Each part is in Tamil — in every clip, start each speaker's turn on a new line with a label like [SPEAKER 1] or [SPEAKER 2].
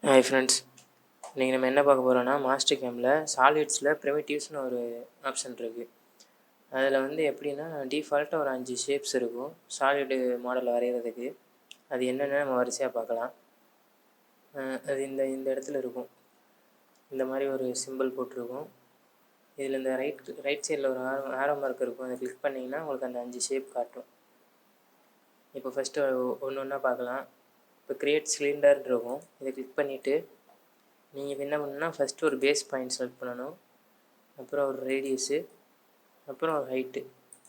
[SPEAKER 1] ஹாய் ஃப்ரெண்ட்ஸ், இன்றைக்கி நம்ம என்ன பார்க்க போகிறோன்னா மாஸ்டர்கேமில் சாலிட்ஸில் ப்ரிமிட்டிவ்ஸ்னு ஒரு ஆப்ஷன் இருக்குது. அதில் வந்து எப்படின்னா டிஃபால்ட்டாக ஒரு 5 ஷேப்ஸ் இருக்கும் சாலிடு மாடல் வரைகிறதுக்கு. அது என்னென்ன நம்ம வரிசையாக பார்க்கலாம். அது இந்த இந்த இடத்துல இருக்கும். இந்த மாதிரி ஒரு சிம்பிள் போட்டிருக்கும். இதில் இந்த ரைட் சைடில் ஒரு ஆரோ மார்க் இருக்கும். அதை கிளிக் பண்ணிங்கன்னா உங்களுக்கு அந்த 5 ஷேப் காட்டும். இப்போ ஃபஸ்ட்டு ஒன்று ஒன்றா பார்க்கலாம். இப்போ கிரியேட் சிலிண்டர் இருக்கும். இதை கிளிக் பண்ணிவிட்டு நீங்கள் என்ன பண்ணணும்னா ஃபஸ்ட்டு ஒரு பேஸ் பாயிண்ட் செலக்ட் பண்ணணும். அப்புறம் ஒரு ரேடியஸு, அப்புறம் ஒரு ஹைட்டு.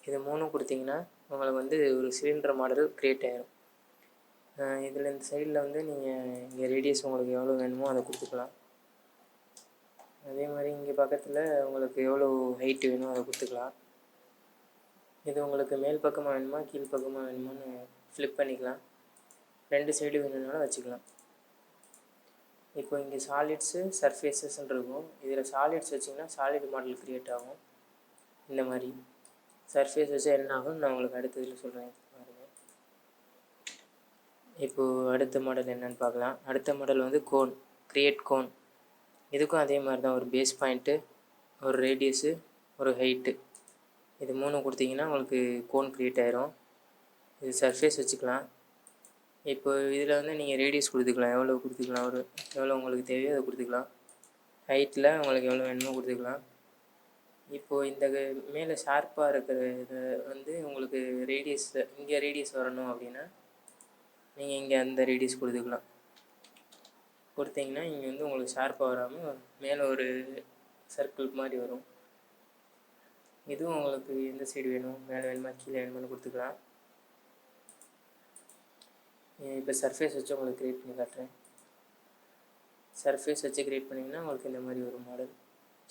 [SPEAKER 1] இது மூணும் கொடுத்தீங்கன்னா உங்களுக்கு வந்து ஒரு சிலிண்டர் மாடல் க்ரியேட் ஆகிடும். இதில் இந்த சைடில் வந்து நீங்கள் இங்கே ரேடியஸ் உங்களுக்கு எவ்வளோ வேணுமோ அதை கொடுத்துக்கலாம். அதே மாதிரி இங்கே பக்கத்தில் உங்களுக்கு எவ்வளோ ஹைட்டு வேணுமோ அதை கொடுத்துக்கலாம். இது உங்களுக்கு மேல் பக்கமாக வேணுமா கீழ் பக்கமாக வேணுமான்னு ஃப்ளிப் பண்ணிக்கலாம். 2 சைடு வேணும்னாலும் வச்சுக்கலாம். இப்போ இங்கே சாலிட்ஸு சர்ஃபேஸஸ்ன்னு இருக்கும். இதில் சாலிட்ஸ் வச்சிங்கன்னா சாலிட் மாடல் க்ரியேட் ஆகும். இந்த மாதிரி சர்ஃபேஸ் வச்சு என்ன ஆகும் நான் உங்களுக்கு அடுத்த இதில் சொல்கிறேன் பாருங்கள். இப்போது அடுத்த மாடல் என்னென்னு பார்க்கலாம். அடுத்த மாடல் வந்து கோன், க்ரியேட் கோன். இதுக்கும் அதே மாதிரி தான் ஒரு பேஸ் பாயிண்ட்டு, ஒரு ரேடியஸு, ஒரு ஹைட்டு. இது 3 கொடுத்தீங்கன்னா உங்களுக்கு கோன் க்ரியேட் ஆகிரும். இது சர்ஃபேஸ் வச்சுக்கலாம். இப்போ இதில் வந்து நீங்கள் ரேடியஸ் கொடுத்துக்கலாம், எவ்வளோ கொடுத்துக்கலாம், ஒரு எவ்வளோ உங்களுக்கு தேவையோ அதை கொடுத்துக்கலாம். ஹைட்டில் உங்களுக்கு எவ்வளோ வேணுமோ கொடுத்துக்கலாம். இப்போது இந்த மேலே ஷார்ப்பாக இருக்கிற இதை வந்து உங்களுக்கு ரேடியஸ் இங்கே ரேடியஸ் வரணும் அப்படின்னா நீங்கள் இங்கே அந்த ரேடியஸ் கொடுத்துக்கலாம். கொடுத்தீங்கன்னா இங்கே வந்து உங்களுக்கு ஷார்ப்பாக வராமல் மேலே ஒரு சர்க்கிள் மாதிரி வரும். இதுவும் உங்களுக்கு எந்த சைடு வேணும், மேலே வேணுமா கீழே வேணுமான்னு கொடுத்துக்கலாம். இப்போ சர்ஃபேஸ் வச்சு உங்களுக்கு க்ரியேட் பண்ணி காட்டுறேன். சர்ஃபேஸ் வச்சு க்ரியேட் பண்ணிங்கன்னா உங்களுக்கு இந்த மாதிரி ஒரு மாடல்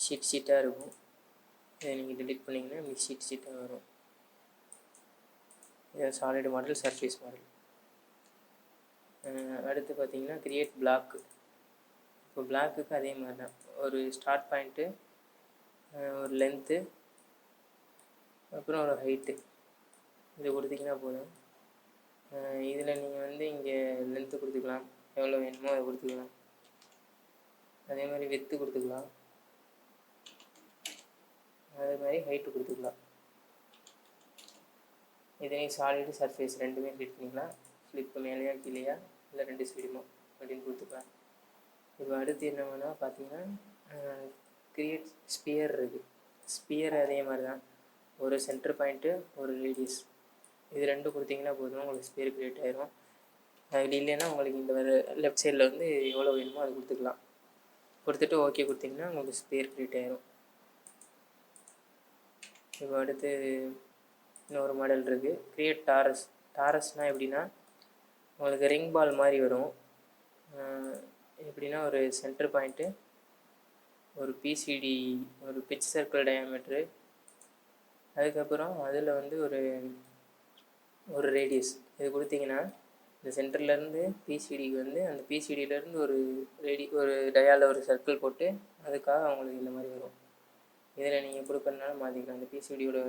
[SPEAKER 1] ஷீட்டாக இருக்கும். இதை நீங்கள் டெலிட் பண்ணிங்கன்னா இப்படி ஷீட்டாக வரும். இது சாலிட் மாடல், சர்ஃபேஸ் மாடல். அடுத்து பார்த்தீங்கன்னா க்ரியேட் பிளாக்கு. இப்போ பிளாக்குக்கு அதே மாதிரி தான் ஒரு ஸ்டார்ட் பாயிண்ட்டு, ஒரு லென்த்து, அப்புறம் ஒரு ஹைட்டு. இது கொடுத்தீங்கன்னா போதும். இதில் நீங்கள் வந்து இங்கே லென்த்து கொடுத்துக்கலாம், எவ்வளோ வேணுமோ அதை கொடுத்துக்கலாம். அதே மாதிரி வித்து கொடுத்துக்கலாம், அதே மாதிரி ஹைட்டு கொடுத்துக்கலாம். இதனையும் சாலிடு சர்ஃபேஸ் ரெண்டுமே கிளிக் பண்ணிக்கலாம். ஃப்ளிப்பு மேலேயா கீழேயா இல்லை 2 சைடுமோ அப்படின்னு கொடுத்துக்கலாம். இப்போ அடுத்து என்ன வேணால் பார்த்தீங்கன்னா க்ரியேட் ஸ்பியர் இருக்குது. ஸ்பியர் அதே மாதிரி தான் ஒரு சென்டர் பாயிண்ட்டு, ஒரு ரேடியஸ். இது 2 கொடுத்தீங்கன்னா போதும் உங்களுக்கு ஸ்பியர் க்ரியேட் ஆகிரும். அப்படி இல்லைன்னா உங்களுக்கு இந்த லெஃப்ட் சைடில் வந்து எவ்வளோ வேணுமோ அதை கொடுத்துக்கலாம். கொடுத்துட்டு ஓகே கொடுத்தீங்கன்னா உங்களுக்கு ஸ்பியர் க்ரியேட் ஆகிரும். இப்போ அடுத்து இன்னொரு மாடல் இருக்குது, க்ரியேட் டாரஸ். டாரஸ்னால் எப்படின்னா உங்களுக்கு ரிங் பால் மாதிரி வரும். எப்படின்னா ஒரு சென்டர் பாயிண்ட்டு, ஒரு பிசிடி, ஒரு பிட்ச் சர்க்கிள் டயாமீட்ரு, அதுக்கப்புறம் அதில் வந்து ஒரு ரேடியஸ். இது கொடுத்தீங்கன்னா இந்த சென்டர்லேருந்து பிசிடிக்கு வந்து அந்த பிசிடியிலேருந்து ஒரு டயாவில் ஒரு சர்க்கிள் போட்டு அதுக்காக அவங்களுக்கு இந்த மாதிரி வரும். இதில் நீங்கள் கொடுக்கறதுனால மாற்றிக்கலாம். அந்த பிசிடியோட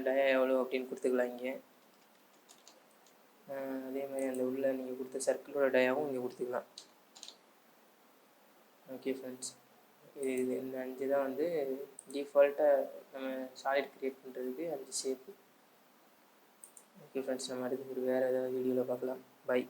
[SPEAKER 1] டயா எவ்வளோ அப்படின்னு கொடுத்துக்கலாம் இங்கே. அதே மாதிரி அந்த உள்ள நீங்கள் கொடுத்த சர்க்கிளோட டயாவும் இங்கே கொடுத்துக்கலாம். ஓகே ஃப்ரெண்ட்ஸ், இது இந்த 5 தான் வந்து டிஃபால்ட்டாக நம்ம சாலிட் க்ரியேட் பண்ணுறதுக்கு 5 ஷேப்பு. ஓகே ஃப்ரெண்ட்ஸ், நம்ம அடுத்து வேறு ஏதாவது வீடியோவில் பார்க்கலாம். பை.